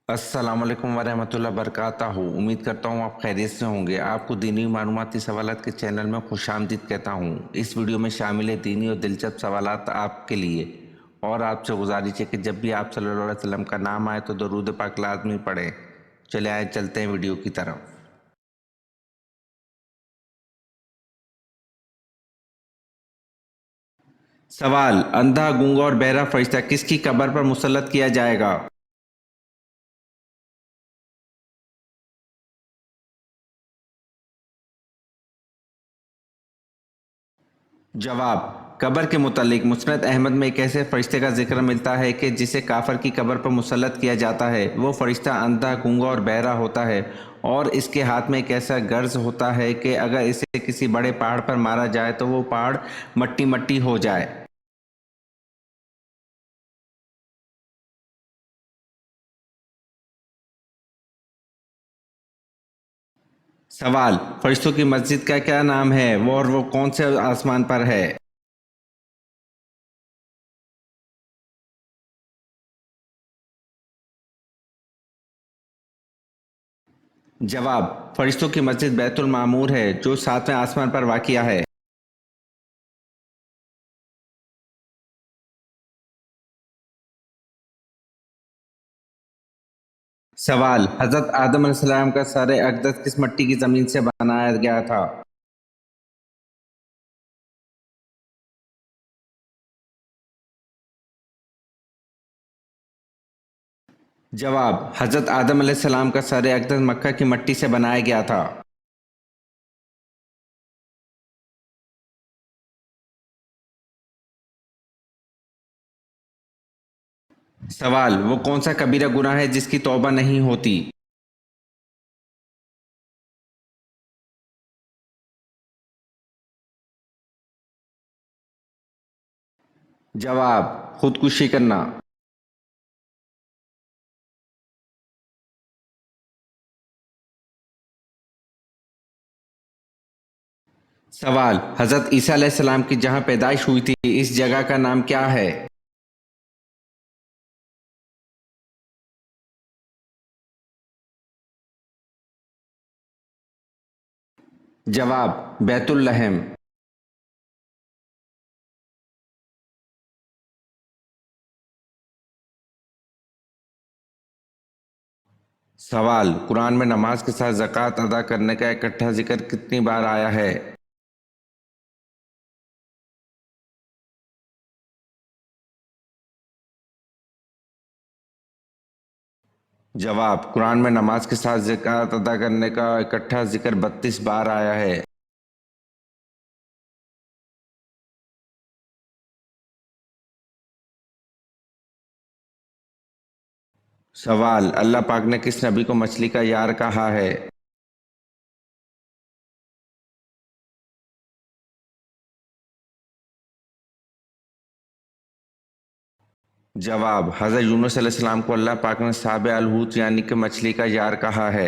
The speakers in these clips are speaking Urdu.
السلام علیکم ورحمۃ اللہ وبرکاتہ۔ امید کرتا ہوں آپ خیریت سے ہوں گے۔ آپ کو دینی معلوماتی سوالات کے چینل میں خوش آمدید کہتا ہوں۔ اس ویڈیو میں شامل ہے دینی اور دلچسپ سوالات آپ کے لیے، اور آپ سے گزارش ہے کہ جب بھی آپ صلی اللہ علیہ وسلم کا نام آئے تو درود پاک لازمی پڑھیں۔ چلے آئے چلتے ہیں ویڈیو کی طرف۔ سوال: اندھا، گونگا اور بہرا فرشتہ کس کی قبر پر مسلط کیا جائے گا؟ جواب: قبر کے متعلق مسند احمد میں ایک ایسے فرشتے کا ذکر ملتا ہے کہ جسے کافر کی قبر پر مسلط کیا جاتا ہے۔ وہ فرشتہ اندھا، گونگا اور بہرا ہوتا ہے، اور اس کے ہاتھ میں ایک ایسا گرز ہوتا ہے کہ اگر اسے کسی بڑے پہاڑ پر مارا جائے تو وہ پہاڑ مٹی مٹی ہو جائے۔ سوال: فرشتوں کی مسجد کا کیا نام ہے اور وہ کون سے آسمان پر ہے؟ جواب: فرشتوں کی مسجد بیت المعمور ہے، جو 7ویں آسمان پر واقع ہے۔ سوال: حضرت آدم علیہ السلام کا سر اقدس کس مٹی کی زمین سے بنایا گیا تھا؟ جواب: حضرت آدم علیہ السلام کا سر اقدس مکہ کی مٹی سے بنایا گیا تھا۔ سوال: وہ کون سا کبیرہ گناہ ہے جس کی توبہ نہیں ہوتی؟ جواب: خودکشی کرنا۔ سوال: حضرت عیسیٰ علیہ السلام کی جہاں پیدائش ہوئی تھی اس جگہ کا نام کیا ہے؟ جواب: بیت اللحم۔ سوال: قرآن میں نماز کے ساتھ زکوٰۃ ادا کرنے کا اکٹھا ذکر کتنی بار آیا ہے؟ جواب: قرآن میں نماز کے ساتھ زکوٰۃ ادا کرنے کا اکٹھا ذکر 32 بار آیا ہے۔ سوال: اللہ پاک نے کس نبی کو مچھلی کا یار کہا ہے؟ جواب: حضرت یونس علیہ السلام کو اللہ پاک نے صحابہ الحوت یعنی کہ مچھلی کا یار کہا ہے۔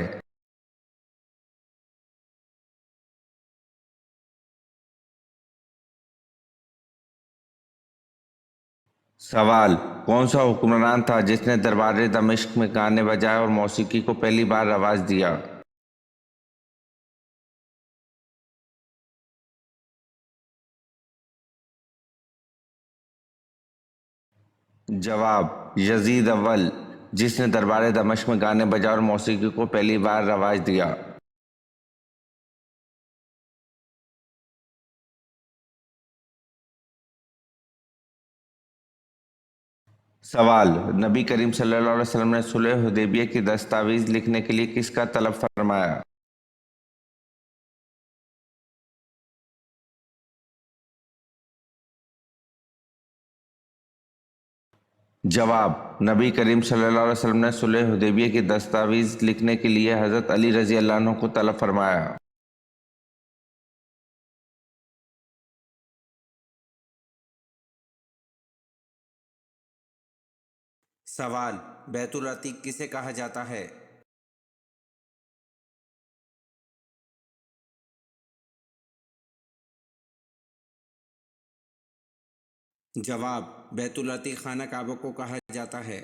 سوال: کون سا حکمران تھا جس نے دربار دمشق میں گانے بجائے اور موسیقی کو پہلی بار رواج دیا؟ جواب: یزید اول، جس نے دربار دمشق میں گانے بجائے اور موسیقی کو پہلی بار رواج دیا۔ سوال: نبی کریم صلی اللہ علیہ وسلم نے صلح حدیبیہ کی دستاویز لکھنے کے لیے کس کا طلب فرمایا؟ جواب: نبی کریم صلی اللہ علیہ وسلم نے صلح حدیبیہ کی دستاویز لکھنے کے لیے حضرت علی رضی اللہ عنہ کو طلب فرمایا۔ سوال: بیت العتیق کسے کہا جاتا ہے؟ جواب: بیت العتیق خانہ کعبہ کو کہا جاتا ہے۔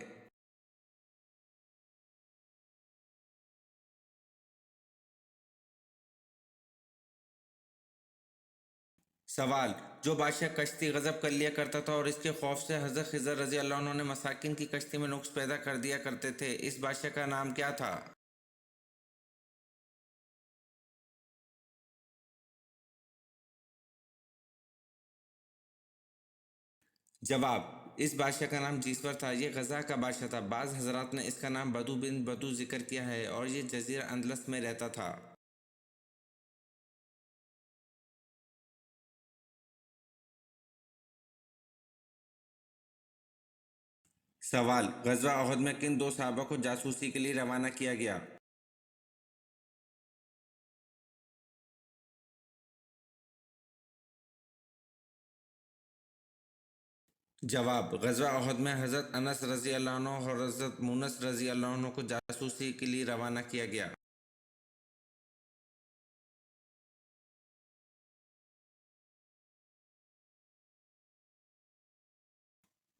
سوال: جو بادشاہ کشتی غضب کر لیا کرتا تھا اور اس کے خوف سے حضرت خضر رضی اللہ عنہ نے مساکین کی کشتی میں نقص پیدا کر دیا کرتے تھے، اس بادشاہ کا نام کیا تھا؟ جواب: اس بادشاہ کا نام جیسور تھا، یہ غزہ کا بادشاہ تھا۔ بعض حضرات نے اس کا نام بدو بن بدو ذکر کیا ہے اور یہ جزیرہ اندلس میں رہتا تھا۔ سوال: غزوہ احد میں کن دو صحابہ کو جاسوسی کے لیے روانہ کیا گیا؟ جواب: غزوہ احد میں حضرت انس رضی اللہ عنہ اور حضرت مونس رضی اللہ عنہ کو جاسوسی کے لیے روانہ کیا گیا۔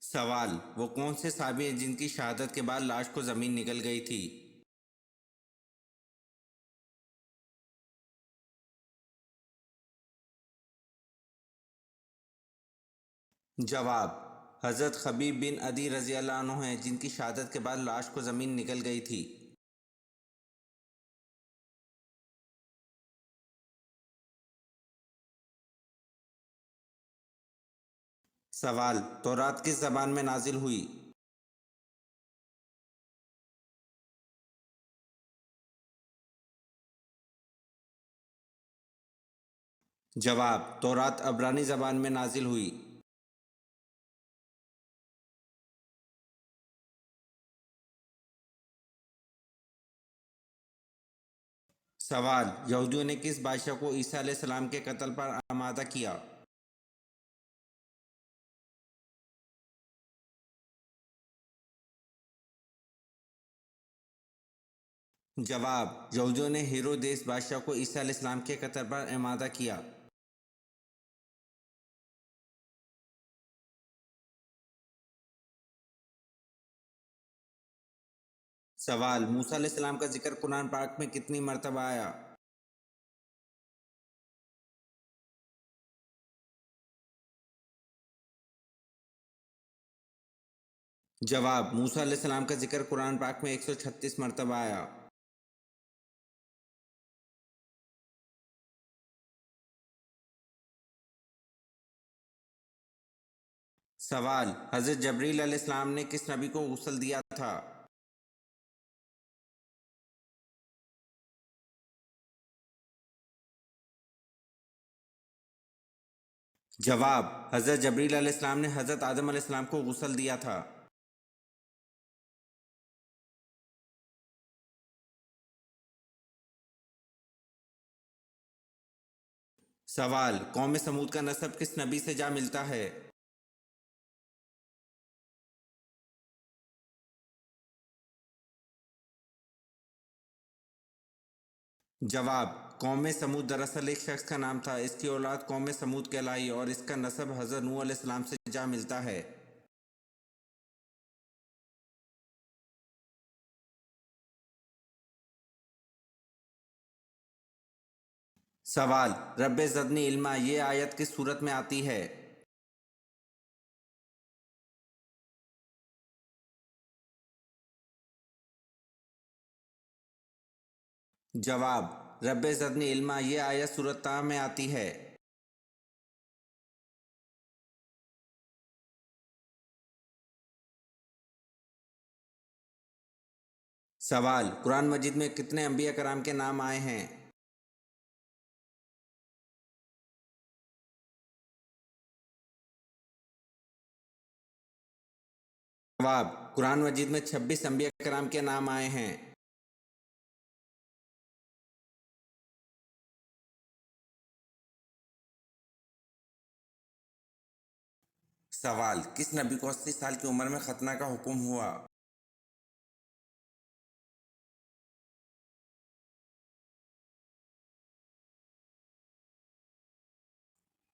سوال: وہ کون سے صحابی ہیں جن کی شہادت کے بعد لاش کو زمین نگل گئی تھی؟ جواب: حضرت خبیب بن عدی رضی اللہ عنہ ہیں جن کی شہادت کے بعد لاش کو زمین نگل گئی تھی۔ سوال: تورات کس زبان میں نازل ہوئی؟ جواب: تورات عبرانی زبان میں نازل ہوئی۔ سوال: یہودیوں نے کس بادشاہ کو عیسیٰ علیہ السلام کے قتل پر آمادہ کیا؟ جواب: یہودیوں نے ہیرودیس بادشاہ کو عیسیٰ علیہ السلام کے قتل پر آمادہ کیا۔ سوال: موسیٰ علیہ السلام کا ذکر قرآن پاک میں کتنی مرتبہ آیا؟ جواب: موسیٰ علیہ السلام کا ذکر قرآن پاک میں 136 مرتبہ آیا۔ سوال: حضرت جبریل علیہ السلام نے کس نبی کو غسل دیا تھا؟ جواب: حضرت جبریل علیہ السلام نے حضرت آدم علیہ السلام کو غسل دیا تھا۔ سوال: قوم سمود کا نسب کس نبی سے جا ملتا ہے؟ جواب: قوم سمود دراصل ایک شخص کا نام تھا، اس کی اولاد قوم سمود کہلائی اور اس کا نسب حضرت نوح علیہ السلام سے جا ملتا ہے۔ سوال: رب زدنی علما، یہ آیت کس صورت میں آتی ہے؟ جواب: رب زدنی علما، یہ آیت سورۃ طٰ میں آتی ہے۔ سوال: قرآن مجید میں کتنے انبیاء کرام کے نام آئے ہیں؟ جواب: قرآن مجید میں 26 انبیاء کرام کے نام آئے ہیں۔ سوال: کس نبی کو 80 سال کی عمر میں ختنہ کا حکم ہوا؟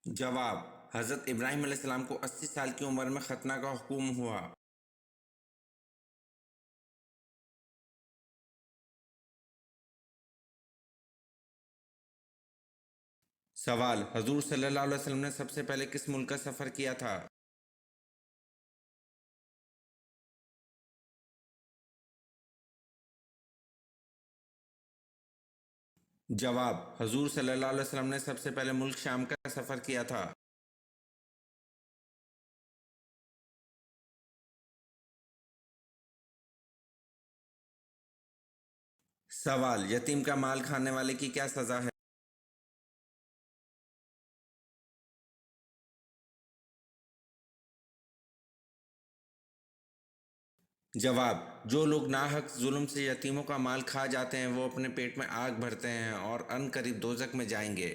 جواب: حضرت ابراہیم علیہ السلام کو 80 سال کی عمر میں ختنہ کا حکم ہوا۔ سوال: حضور صلی اللہ علیہ وسلم نے سب سے پہلے کس ملک کا سفر کیا تھا؟ جواب: حضور صلی اللہ علیہ وسلم نے سب سے پہلے ملک شام کا سفر کیا تھا۔ سوال: یتیم کا مال کھانے والے کی کیا سزا ہے؟ جواب: جو لوگ ناحق ظلم سے یتیموں کا مال کھا جاتے ہیں وہ اپنے پیٹ میں آگ بھرتے ہیں اور ان قریب دوزخ میں جائیں گے۔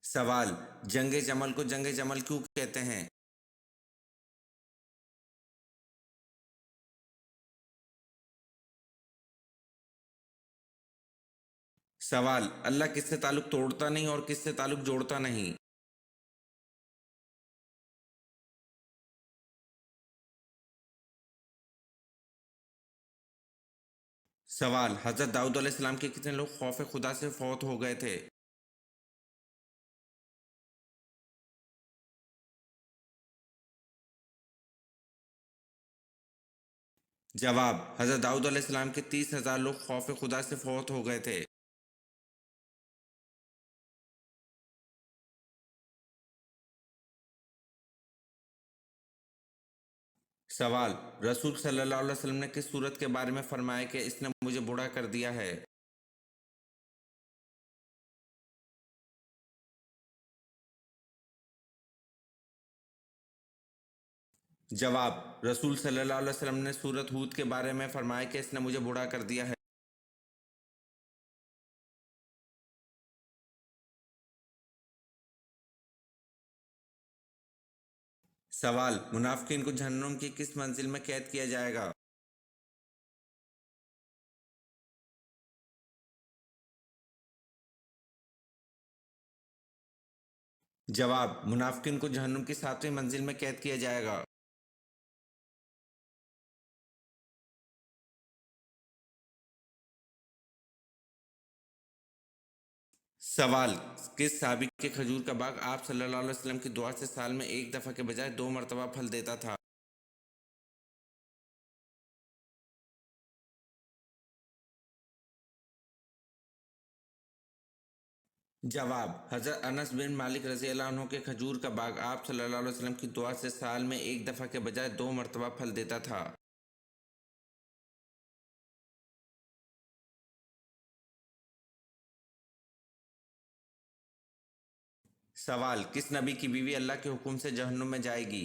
سوال: جنگ جمل کو جنگ جمل کیوں کہتے ہیں؟ سوال: اللہ کس سے تعلق توڑتا نہیں اور کس سے تعلق جوڑتا نہیں؟ سوال: حضرت داؤد علیہ السلام کے کتنے لوگ خوف خدا سے فوت ہو گئے تھے؟ جواب: حضرت داؤد علیہ السلام کے 30,000 لوگ خوف خدا سے فوت ہو گئے تھے۔ سوال: رسول صلی اللہ علیہ وسلم نے کس صورت کے بارے میں فرمایا کہ اس نے مجھے بوڑھا کر دیا ہے؟ جواب: رسول صلی اللہ علیہ وسلم نے سورۃ ہود کے بارے میں فرمایا کہ اس نے مجھے بوڑھا کر دیا ہے۔ سوال: منافقین کو جہنم کی کس منزل میں قید کیا جائے گا؟ جواب: منافقین کو جہنم کی 7ویں منزل میں قید کیا جائے گا۔ سوال: کس صحابی کے کھجور کا باغ آپ صلی اللہ علیہ وسلم کی دعا سے سال میں ایک دفعہ کے بجائے 2 مرتبہ پھل دیتا تھا؟ جواب: حضرت انس بن مالک رضی اللہ عنہ کے کھجور کا باغ آپ صلی اللہ علیہ وسلم کی دعا سے سال میں ایک دفعہ کے بجائے 2 مرتبہ پھل دیتا تھا۔ سوال: کس نبی کی بیوی اللہ کے حکم سے جہنم میں جائے گی؟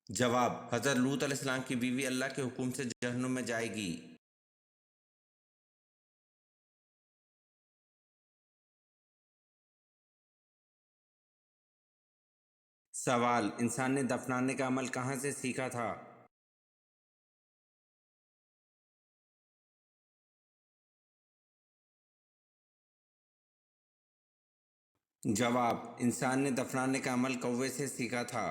جواب: حضرت لوط علیہ السلام کی بیوی اللہ کے حکم سے جہنم میں جائے گی۔ سوال: انسان نے دفنانے کا عمل کہاں سے سیکھا تھا؟ جواب: انسان نے دفنانے کا عمل کوے سے سیکھا تھا۔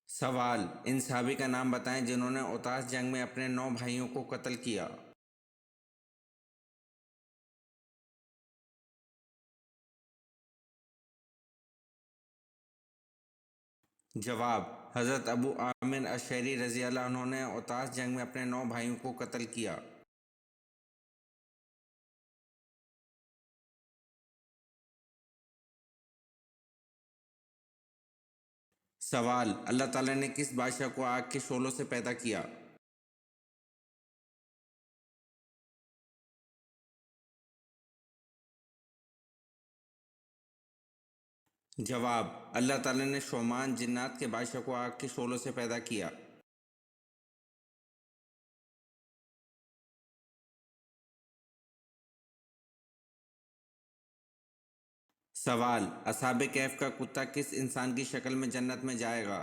سوال: ان صحابی کا نام بتائیں جنہوں نے اوتاس جنگ میں اپنے 9 بھائیوں کو قتل کیا۔ جواب: حضرت ابو عامر اشعری رضی اللہ عنہ نے اوتاس جنگ میں اپنے 9 بھائیوں کو قتل کیا۔ سوال: اللہ تعالیٰ نے کس بادشاہ کو آگ کے شعلوں سے پیدا کیا؟ جواب: اللہ تعالیٰ نے شومان جنات کے بادشاہ کو آگ کے شعلوں سے پیدا کیا۔ سوال: اصحاب کہف کا کتا کس انسان کی شکل میں جنت میں جائے گا؟